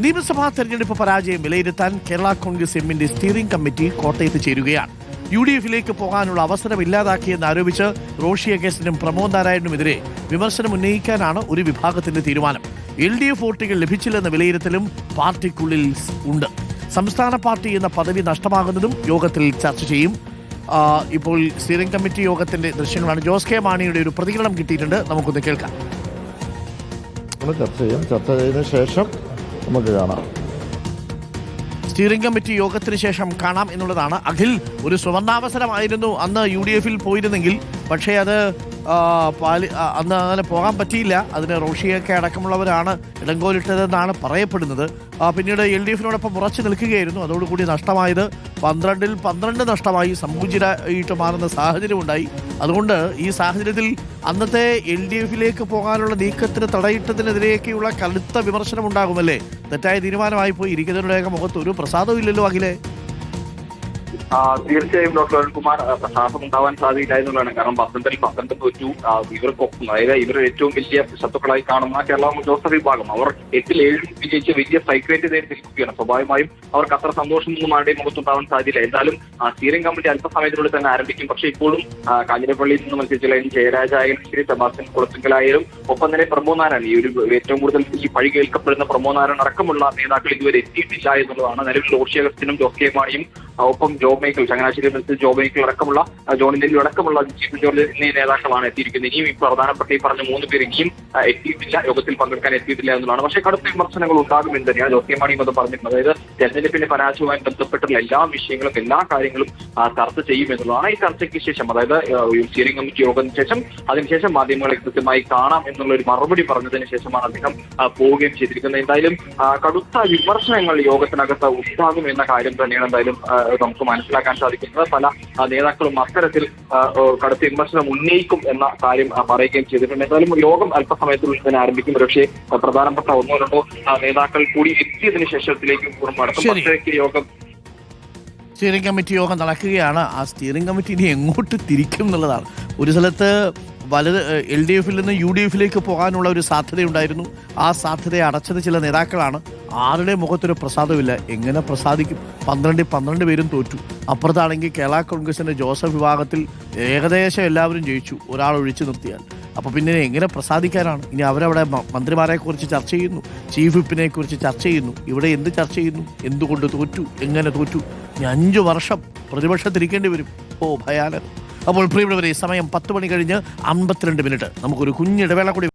നിയമസഭാ തെരഞ്ഞെടുപ്പ് പരാജയം വിലയിരുത്താൻ കേരള കോൺഗ്രസ് എമ്മിന്റെ സ്റ്റിയറിംഗ് കമ്മിറ്റി കോട്ടയത്ത് ചേരുകയാണ്. UDF-ലേക്ക് പോകാനുള്ള അവസരം ഇല്ലാതാക്കിയെന്ന് ആരോപിച്ച് റോഷി അഗസ്റ്റിനും പ്രമോദ് നാരായണനുമെതിരെ വിമർശനം ഉന്നയിക്കാനാണ് ഒരു വിഭാഗത്തിന്റെ തീരുമാനം. LDF വോട്ടുകൾ ലഭിച്ചില്ലെന്ന വിലയിരുത്തലും പാർട്ടിക്കുള്ളിൽ ഉണ്ട്. സംസ്ഥാന പാർട്ടി എന്ന പദവി നഷ്ടമാകുന്നതും യോഗത്തിൽ ചർച്ച ചെയ്യും. ഇപ്പോൾ സ്റ്റിയറിംഗ് കമ്മിറ്റി യോഗത്തിന്റെ ദൃശ്യങ്ങളാണ്. ജോസ് കെ മാണിയുടെ ഒരു പ്രതികരണം കിട്ടിയിട്ടുണ്ട്, നമുക്കൊന്ന് കേൾക്കാം. ചർച്ച ചെയ്തതിനു ശേഷം നമുക്ക് കാണാം. സ്റ്റിയറിംഗ് കമ്മിറ്റി യോഗത്തിന് ശേഷം കാണാം എന്നുള്ളതാണ്. അഖിൽ, ഒരു സുവർണാവസരമായിരുന്നു അന്ന് UDF-ൽ പോയിരുന്നെങ്കിൽ, പക്ഷേ അത് അന്ന് അങ്ങനെ പോകാൻ പറ്റിയില്ല. അതിന് റോഷിയൊക്കെ അടക്കമുള്ളവരാണ് ഇടങ്കോലിട്ടതെന്നാണ് പറയപ്പെടുന്നത്. പിന്നീട് LDF-നോടൊപ്പം ഉറച്ചു നിൽക്കുകയായിരുന്നു. അതോടുകൂടി നഷ്ടമായത് 12-ൽ 12 നഷ്ടമായി, സമ്പൂജിതമായിട്ട് മാറുന്ന സാഹചര്യമുണ്ടായി. അതുകൊണ്ട് ഈ സാഹചര്യത്തിൽ അന്നത്തെ LDF-ലേക്ക് പോകാനുള്ള നീക്കത്തിന് തടയിട്ടതിനെതിരെയൊക്കെയുള്ള കടുത്ത വിമർശനം ഉണ്ടാകുമല്ലേ? തെറ്റായ തീരുമാനമായി പോയി. ഇരിക്കുന്നവരുടെയൊക്കെ മുഖത്ത് ഒരു പ്രസാദവും ഇല്ലല്ലോ അഖിലേ. തീർച്ചയായും ഡോക്ടർ അരുൺകുമാർ, പ്രസാദം ഉണ്ടാവാൻ സാധ്യതയില്ല എന്നുള്ളതാണ്. കാരണം 12 തോറ്റു. ഇവർക്കൊപ്പം, അതായത് ഇവർ ഏറ്റവും വലിയ ശത്രുക്കളായി കാണുന്ന കേരള ജോസഫ് വിഭാഗം, അവർ 8-7 വിജയിച്ച് വലിയ സൈക്രേറ്റ് നിൽക്കുകയാണ്. സ്വാഭാവികമായും അവർക്ക് അത്ര സന്തോഷമൊന്നും ആരുടെയും മുഖത്തുണ്ടാവാൻ സാധ്യതയില്ല. എന്തായാലും സ്റ്റിയറിംഗ് കമ്മിറ്റി അല്പസമയത്തിനുള്ളിൽ തന്നെ ആരംഭിക്കും. പക്ഷേ ഇപ്പോഴും കാഞ്ഞിരപ്പള്ളിയിൽ നിന്ന് മത്സരിച്ചുള്ള ജയരാജായാലും ശരി, സെബാസ്റ്റ്യൻ കുളത്തിങ്കലായാലും ഒപ്പം തന്നെ പ്രമോദ് നാരായണൻ, ഈ ഒരു ഏറ്റവും കൂടുതൽ ഈ പഴി കേൾക്കപ്പെടുന്ന പ്രമോദ് നാരായണൻ അടക്കമുള്ള നേതാക്കൾ ഇതുവരെ എത്തിയിട്ടില്ല എന്നുള്ളതാണ്. നിലവിൽ റോഷി അഗസ്റ്റിനും ജോസ് കെ മാണിയും ഒപ്പം ജോബ് മൈക്കിൾ, ചങ്ങനാശ്ശേരി മത്സരിച്ച് ജോബ് മൈക്കിൾ അടക്കമുള്ള ജോണി നെല്ലു അടക്കമുള്ള ചീഫ് ജോർജ് എന്നീ നേതാക്കളാണ് എത്തിയിരിക്കുന്നത്. ഇനിയും ഈ പ്രധാനപ്പെട്ട ഈ പറഞ്ഞ 3 പേർ ഇനിയും എത്തിയിട്ടില്ല, യോഗത്തിൽ പങ്കെടുക്കാൻ എത്തിയിട്ടില്ല എന്നുള്ളതാണ്. പക്ഷേ കടുത്ത വിമർശനങ്ങൾ ഉണ്ടാകുമെന്ന് തന്നെയാണ് ജോസ് കെ മാണിയും അത് പറഞ്ഞിരുന്നത്. അതായത് തെരഞ്ഞെടുപ്പിന്റെ പരാജയവുമായി ബന്ധപ്പെട്ടുള്ള എല്ലാ വിഷയങ്ങളും എല്ലാ കാര്യങ്ങളും ചർച്ച ചെയ്യുമെന്നുള്ളതാണ്. ഈ ചർച്ചയ്ക്ക് ശേഷം, അതായത് സ്റ്റിയറിംഗ് കമ്മിറ്റി യോഗത്തിന് ശേഷം, അതിനുശേഷം മാധ്യമങ്ങളെ കൃത്യമായി കാണാം എന്നുള്ള ഒരു മറുപടി പറഞ്ഞതിന് ശേഷമാണ് അദ്ദേഹം പോവുകയും ചെയ്തിരിക്കുന്നത്. എന്തായാലും കടുത്ത വിമർശനങ്ങൾ യോഗത്തിനകത്ത് ഉണ്ടാകും എന്ന കാര്യം തന്നെയാണ് എന്തായാലും നമുക്ക് മനസ്സിലാക്കാൻ സാധിക്കുന്നത്. പല നേതാക്കളും അത്തരത്തിൽ കടുത്ത വിമർശനം ഉന്നയിക്കും എന്ന കാര്യം പറയുകയും ചെയ്തിട്ടുണ്ട്. എന്തായാലും യോഗം അല്പസമയത്തിനുള്ളിൽ തന്നെ ആരംഭിക്കും. പക്ഷേ പ്രധാനപ്പെട്ട 1-2 നേതാക്കൾ കൂടി എത്തിയതിനു ശേഷത്തിലേക്ക് യോഗം സ്റ്റിയറിംഗ് കമ്മിറ്റി യോഗം നടക്കുകയാണ്. ആ സ്റ്റിയറിംഗ് കമ്മിറ്റി ഇനി എങ്ങോട്ട് തിരിക്കും എന്നുള്ളതാണ്. ഒരു സ്ഥലത്ത് LDF-ൽ നിന്ന് UDF-ലേക്ക് പോകാനുള്ള ഒരു സാധ്യതയുണ്ടായിരുന്നു. ആ സാധ്യതയെ അടച്ചത് ചില നേതാക്കളാണ്. ആരുടെ മുഖത്തൊരു പ്രസാദമില്ല. എങ്ങനെ പ്രസാദിക്കും? 12 പേരും തോറ്റു. അപ്പുറത്താണെങ്കിൽ കേരള കോൺഗ്രസിന്റെ ജോസഫ് വിഭാഗത്തിൽ ഏകദേശം എല്ലാവരും ജയിച്ചു, ഒരാൾ ഒഴിച്ചു നിർത്തിയാൽ. അപ്പോൾ പിന്നെ എങ്ങനെ പ്രസാദിക്കാനാണ്? ഇനി അവരവിടെ മന്ത്രിമാരെ കുറിച്ച് ചർച്ച ചെയ്യുന്നു, ചീഫ് വിപ്പിനെ കുറിച്ച് ചർച്ച ചെയ്യുന്നു. ഇവിടെ എന്ത് ചർച്ച ചെയ്യുന്നു? എന്തുകൊണ്ട് തോറ്റു? എങ്ങനെ തോറ്റു? 5 വർഷം പ്രതിപക്ഷത്തിരിക്കേണ്ടി വരും. ഭയാനകം. അപ്പോൾ പ്രിയപ്പെട്ടവരെ, സമയം 10 മണി കഴിഞ്ഞ് 52 മിനിറ്റ്. നമുക്കൊരു കുഞ്ഞിടവേള കൂടി